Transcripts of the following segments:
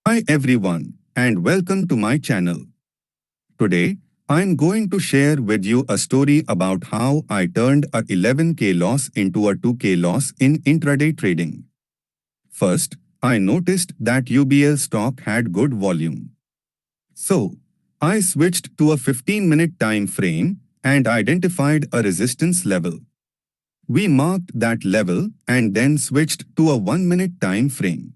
Hi everyone and welcome to my channel. Today, I'm going to share with you a story about how I turned a 11k loss into a 2k loss in intraday trading. First, I noticed that UBL stock had good volume. So, I switched to a 15-minute time frame and identified a resistance level. We marked that level and then switched to a 1-minute time frame.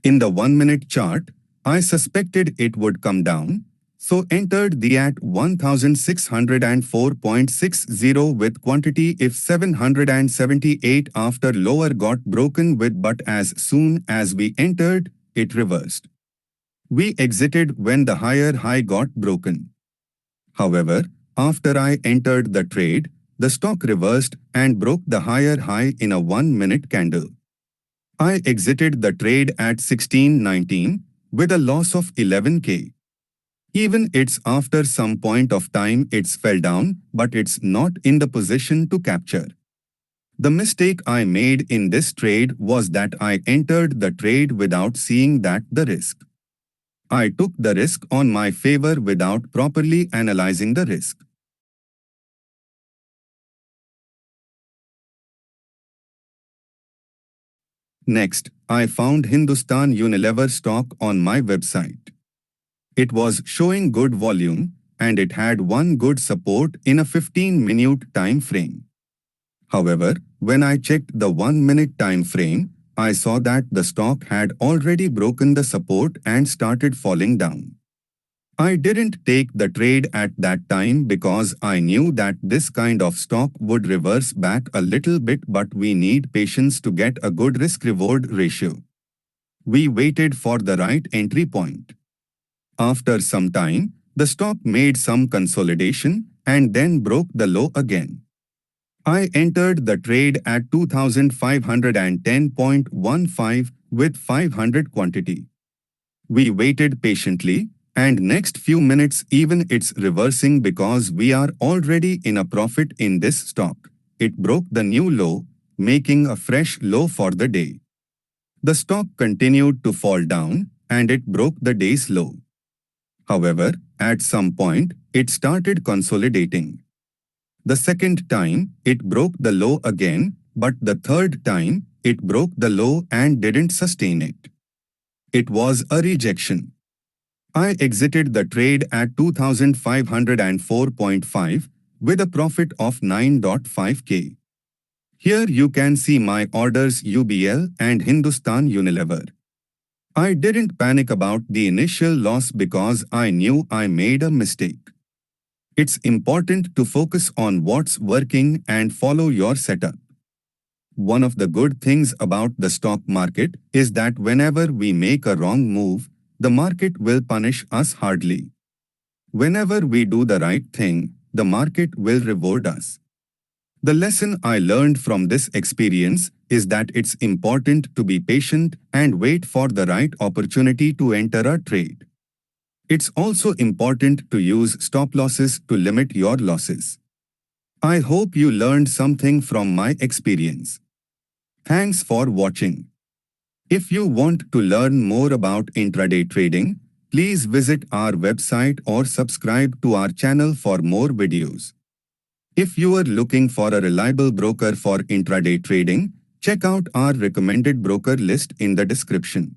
In the 1-minute chart, I suspected it would come down, so entered the at 1604.60 with quantity if 778 after lower got broken with, but as soon as we entered, it reversed. We exited when the higher high got broken. However, after I entered the trade, the stock reversed and broke the higher high in a 1-minute candle. I exited the trade at 1619 with a loss of 11k. Even it's after some point of time it's fell down, but it's not in the position to capture. The mistake I made in this trade was that I entered the trade without seeing that the risk. I took the risk on my favor without properly analyzing the risk. Next, I found Hindustan Unilever stock on my website. It was showing good volume and it had one good support in a 15-minute time frame. However, when I checked the 1-minute time frame, I saw that the stock had already broken the support and started falling down. I didn't take the trade at that time because I knew that this kind of stock would reverse back a little bit, but we need patience to get a good risk-reward ratio. We waited for the right entry point. After some time, the stock made some consolidation and then broke the low again. I entered the trade at 2510.15 with 500 quantity. We waited patiently, and next few minutes even it's reversing because we are already in a profit in this stock. It broke the new low, making a fresh low for the day. The stock continued to fall down and it broke the day's low. However, at some point, it started consolidating. The second time, it broke the low again, but the third time, it broke the low and didn't sustain it. It was a rejection. I exited the trade at 2504.5 with a profit of 9.5k. Here you can see my orders UBL and Hindustan Unilever. I didn't panic about the initial loss because I knew I made a mistake. It's important to focus on what's working and follow your setup. One of the good things about the stock market is that whenever we make a wrong move, the market will punish us hardly. Whenever we do the right thing, the market will reward us. The lesson I learned from this experience is that it's important to be patient and wait for the right opportunity to enter a trade. It's also important to use stop losses to limit your losses. I hope you learned something from my experience. Thanks for watching. If you want to learn more about intraday trading, please visit our website or subscribe to our channel for more videos. If you are looking for a reliable broker for intraday trading, check out our recommended broker list in the description.